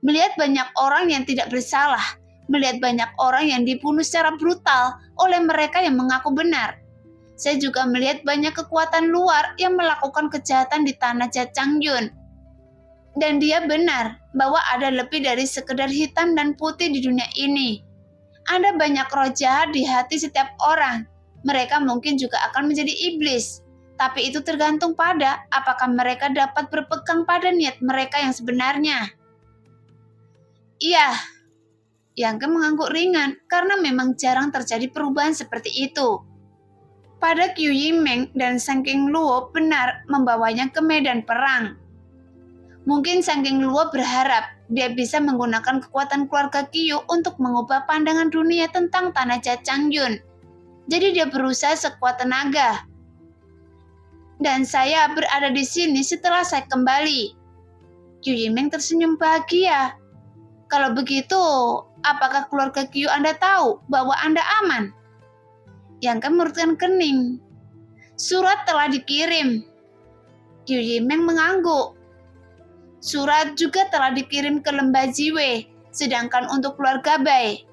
Melihat banyak orang yang tidak bersalah, melihat banyak orang yang dibunuh secara brutal oleh mereka yang mengaku benar. Saya juga melihat banyak kekuatan luar yang melakukan kejahatan di tanah Jia-Changyun. Dan dia benar bahwa ada lebih dari sekedar hitam dan putih di dunia ini. Ada banyak roh jahat di hati setiap orang. Mereka mungkin juga akan menjadi iblis. Tapi itu tergantung pada apakah mereka dapat berpegang pada niat mereka yang sebenarnya." "Iya." Yangke mengangguk ringan karena memang jarang terjadi perubahan seperti itu. Pada Qiu Yimeng dan Sun King Luo benar membawanya ke medan perang. Mungkin Sun King Luo berharap dia bisa menggunakan kekuatan keluarga Qiu untuk mengubah pandangan dunia tentang tanah Jia-Changyun. Jadi dia berusaha sekuat tenaga. Dan saya berada di sini setelah saya kembali. Qiu Yimeng tersenyum bahagia. "Kalau begitu, apakah keluarga Qiu Anda tahu bahwa Anda aman?" Yangke mengerutkan kening. "Surat telah dikirim." Qiu Yimeng mengangguk. "Surat juga telah dikirim ke lembah Jiwei, sedangkan untuk keluarga Bai."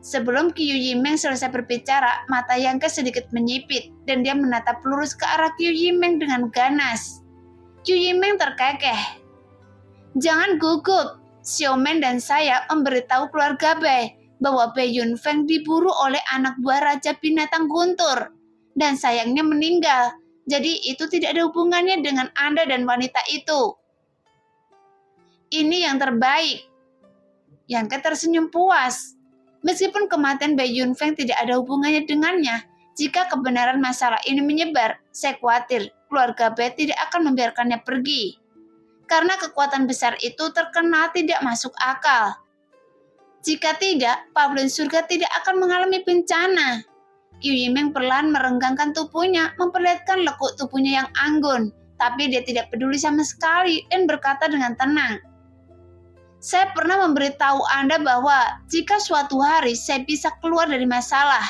Sebelum Qiu Yimeng selesai berbicara, mata Yangke sedikit menyipit, dan dia menatap lurus ke arah Qiu Yimeng dengan ganas. Qiu Yimeng terkekeh. "Jangan gugup, Xiaomen dan saya memberitahu keluarga Bai bahwa Bai Yunfeng diburu oleh anak buah Raja Binatang Guntur, dan sayangnya meninggal. Jadi itu tidak ada hubungannya dengan Anda dan wanita itu." "Ini yang terbaik." Yangke tersenyum puas. Meskipun kematian Bai Yunfeng tidak ada hubungannya dengannya, jika kebenaran masalah ini menyebar, saya khawatir keluarga Bai tidak akan membiarkannya pergi. Karena kekuatan besar itu terkenal tidak masuk akal. Jika tidak, Pavilion Surga tidak akan mengalami bencana. Qiu Yimeng perlahan merenggangkan tubuhnya, memperlihatkan lekuk tubuhnya yang anggun, tapi dia tidak peduli sama sekali dan berkata dengan tenang, "Saya pernah memberitahu Anda bahwa jika suatu hari saya bisa keluar dari masalah,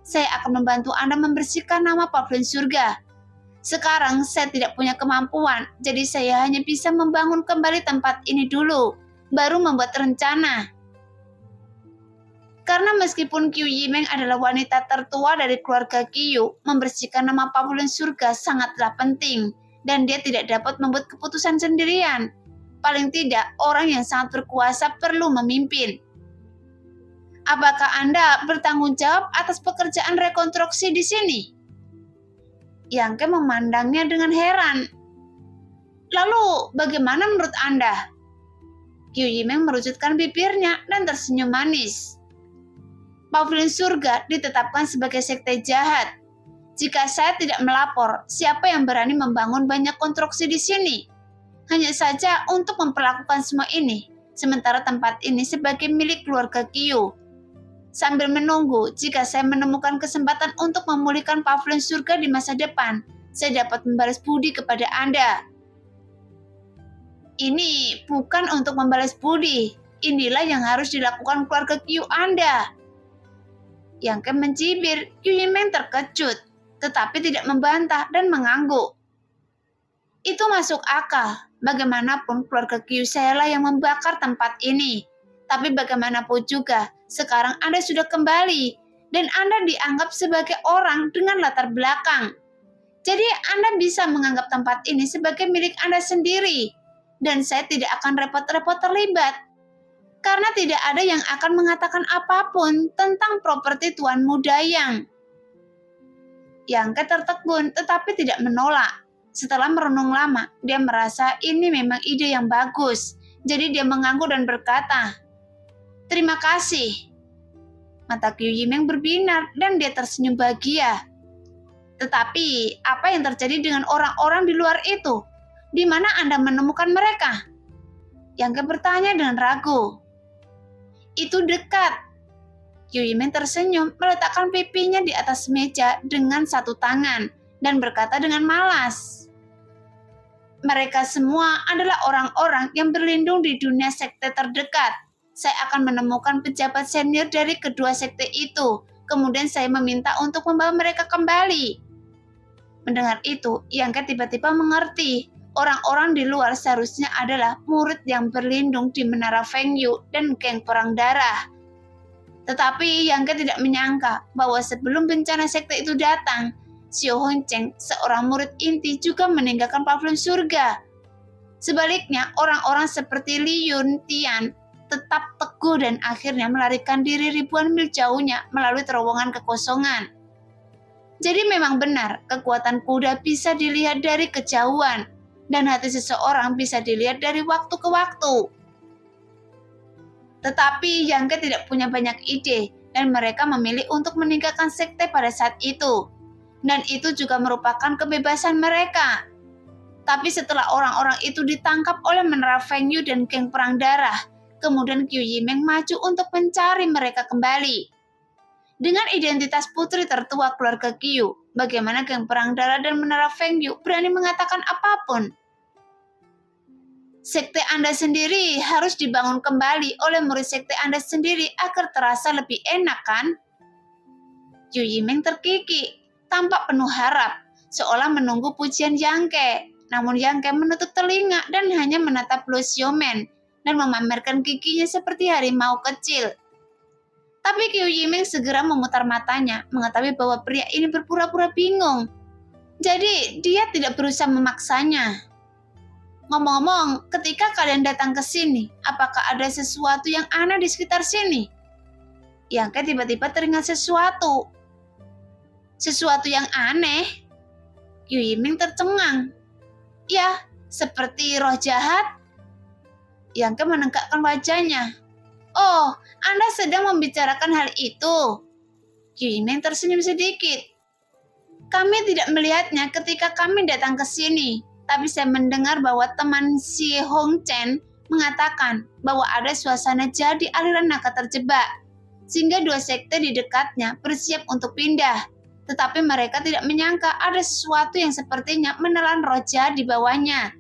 saya akan membantu Anda membersihkan nama pavilion surga. Sekarang saya tidak punya kemampuan, jadi saya hanya bisa membangun kembali tempat ini dulu, baru membuat rencana. Karena meskipun Qiu Yimeng adalah wanita tertua dari keluarga Qiu, membersihkan nama pavilion surga sangatlah penting, dan dia tidak dapat membuat keputusan sendirian. Paling tidak, orang yang sangat berkuasa perlu memimpin. Apakah Anda bertanggung jawab atas pekerjaan rekonstruksi di sini? Yang Ke memandangnya dengan heran. Lalu, bagaimana menurut Anda? Qiu Yimeng merujutkan bibirnya dan tersenyum manis. Pavilion surga ditetapkan sebagai sekte jahat. Jika saya tidak melapor, siapa yang berani membangun banyak konstruksi di sini? Hanya saja untuk memperlakukan semua ini, sementara tempat ini sebagai milik keluarga Qiu. Sambil menunggu, jika saya menemukan kesempatan untuk memulihkan pavilion surga di masa depan, saya dapat membalas budi kepada Anda. Ini bukan untuk membalas budi. Inilah yang harus dilakukan keluarga Qiu Anda. Yang Ke mencibir. Qiu Yimeng terkejut, tetapi tidak membantah dan mengangguk. Itu masuk akal. Bagaimanapun keluarga Qiu saya lah yang membakar tempat ini. Tapi bagaimanapun juga, sekarang Anda sudah kembali, dan Anda dianggap sebagai orang dengan latar belakang. Jadi Anda bisa menganggap tempat ini sebagai milik Anda sendiri, dan saya tidak akan repot-repot terlibat. Karena tidak ada yang akan mengatakan apapun tentang properti Tuan Muda Yang. Yang Ke tertegun tetapi tidak menolak. Setelah merenung lama, dia merasa ini memang ide yang bagus. Jadi dia mengangguk dan berkata, "Terima kasih." Mata Qiu Yimeng berbinar dan dia tersenyum bahagia. Tetapi, apa yang terjadi dengan orang-orang di luar itu? Di mana Anda menemukan mereka? Yang Ke bertanya dengan ragu. Itu dekat. Qiu Yimeng tersenyum, meletakkan pipinya di atas meja dengan satu tangan, dan berkata dengan malas. Mereka semua adalah orang-orang yang berlindung di dunia sekte terdekat. Saya akan menemukan pejabat senior dari kedua sekte itu. Kemudian saya meminta untuk membawa mereka kembali. Mendengar itu, Yang Ke tiba-tiba mengerti. Orang-orang di luar seharusnya adalah murid yang berlindung di Menara Feng Yu dan geng perang darah. Tetapi Yang Ke tidak menyangka bahwa sebelum bencana sekte itu datang, Xiao Hongcheng, seorang murid inti, juga meninggalkan pavilion surga. Sebaliknya, orang-orang seperti Li Yuntian tetap teguh dan akhirnya melarikan diri ribuan mil jauhnya melalui terowongan kekosongan. Jadi memang benar, kekuatan kuda bisa dilihat dari kejauhan, dan hati seseorang bisa dilihat dari waktu ke waktu. Tetapi Yang Ke tidak punya banyak ide, dan mereka memilih untuk meninggalkan sekte pada saat itu. Dan itu juga merupakan kebebasan mereka. Tapi setelah orang-orang itu ditangkap oleh Menara Feng Yu dan geng perang darah, kemudian Qiu Yimeng maju untuk mencari mereka kembali. Dengan identitas putri tertua keluarga Qiu, bagaimana geng perang darah dan Menara Feng Yu berani mengatakan apapun? Sekte Anda sendiri harus dibangun kembali oleh murid sekte Anda sendiri agar terasa lebih enak, kan? Qiu Yimeng terkikik, tampak penuh harap, seolah menunggu pujian Yang Ke. Namun Yang Ke menutup telinga dan hanya menatap Luo Xiaomen dan memamerkan giginya seperti harimau kecil. Tapi Qiu Yimeng segera memutar matanya, mengetahui bahwa pria ini berpura-pura bingung. Jadi dia tidak berusaha memaksanya. Ngomong-ngomong, ketika kalian datang ke sini, apakah ada sesuatu yang aneh di sekitar sini? Yang Ke tiba-tiba teringat sesuatu. Sesuatu yang aneh? Qiu Yimeng tercengang. Ya, seperti roh jahat. Yang Ke menegakkan wajahnya. Oh, Anda sedang membicarakan hal itu. Qiu Yimeng tersenyum sedikit. Kami tidak melihatnya ketika kami datang ke sini. Tapi saya mendengar bahwa teman si Hong Chen mengatakan bahwa ada suasana jadi aliran naga terjebak, sehingga dua sekte di dekatnya bersiap untuk pindah. Tetapi mereka tidak menyangka ada sesuatu yang sepertinya menelan roh jahat di bawahnya.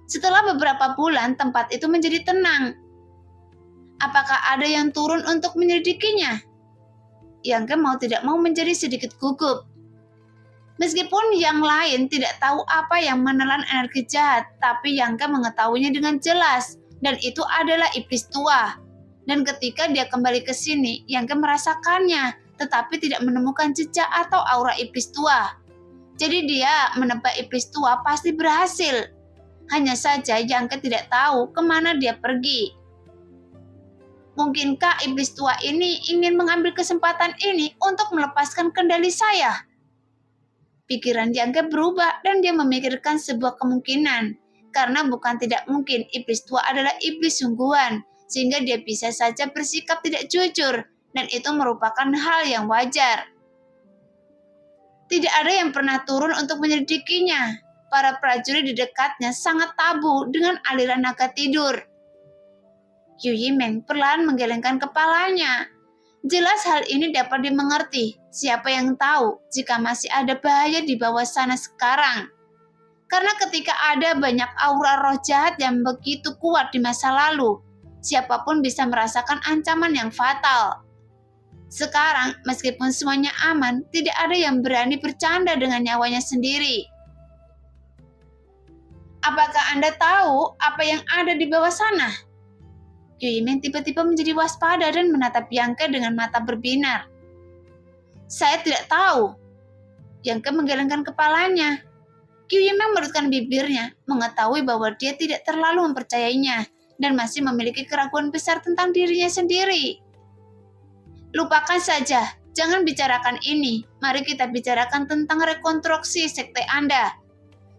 Setelah beberapa bulan, tempat itu menjadi tenang. Apakah ada yang turun untuk menyelidikinya? Yang Ke mau tidak mau menjadi sedikit gugup. Meskipun yang lain tidak tahu apa yang menelan energi jahat, tapi Yang Ke mengetahuinya dengan jelas, dan itu adalah iblis tua. Dan ketika dia kembali ke sini, Yang Ke merasakannya, tetapi tidak menemukan jejak atau aura iblis tua. Jadi dia menebak iblis tua pasti berhasil. Hanya saja Yang Ke tidak tahu kemana dia pergi. Mungkinkah iblis tua ini ingin mengambil kesempatan ini untuk melepaskan kendali saya? Pikiran Yang Ke berubah dan dia memikirkan sebuah kemungkinan. Karena bukan tidak mungkin iblis tua adalah iblis sungguhan, sehingga dia bisa saja bersikap tidak jujur, dan itu merupakan hal yang wajar. Tidak ada yang pernah turun untuk menyelidikinya. Para prajurit di dekatnya sangat tabu dengan aliran naga tidur. Yu Yimeng perlahan menggelengkan kepalanya. Jelas hal ini dapat dimengerti. Siapa yang tahu jika masih ada bahaya di bawah sana sekarang? Karena ketika ada banyak aura roh jahat yang begitu kuat di masa lalu, siapapun bisa merasakan ancaman yang fatal. Sekarang, meskipun semuanya aman, tidak ada yang berani bercanda dengan nyawanya sendiri. Apakah Anda tahu apa yang ada di bawah sana? Yu Yimeng tiba-tiba menjadi waspada dan menatap Yang Ke dengan mata berbinar. Saya tidak tahu. Yang Ke menggelengkan kepalanya. Yu Yimeng merutkan bibirnya, mengetahui bahwa dia tidak terlalu mempercayainya dan masih memiliki keraguan besar tentang dirinya sendiri. Lupakan saja, jangan bicarakan ini. Mari kita bicarakan tentang rekonstruksi sekte Anda.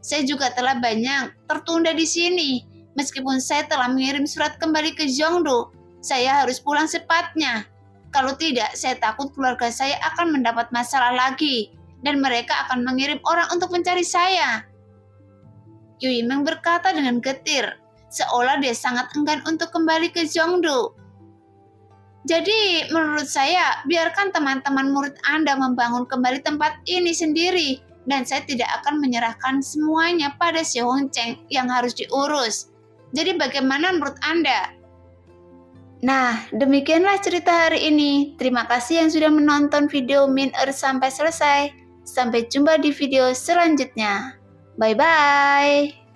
Saya juga telah banyak tertunda di sini. Meskipun saya telah mengirim surat kembali ke Zhongdu, saya harus pulang secepatnya. Kalau tidak, saya takut keluarga saya akan mendapat masalah lagi, dan mereka akan mengirim orang untuk mencari saya. Yu Yimeng berkata dengan getir, seolah dia sangat enggan untuk kembali ke Zhongdu. Jadi, menurut saya, biarkan teman-teman murid Anda membangun kembali tempat ini sendiri, dan saya tidak akan menyerahkan semuanya pada Si Hongcheng yang harus diurus. Jadi bagaimana menurut Anda? Nah, demikianlah cerita hari ini. Terima kasih yang sudah menonton video Min Er sampai selesai. Sampai jumpa di video selanjutnya. Bye-bye.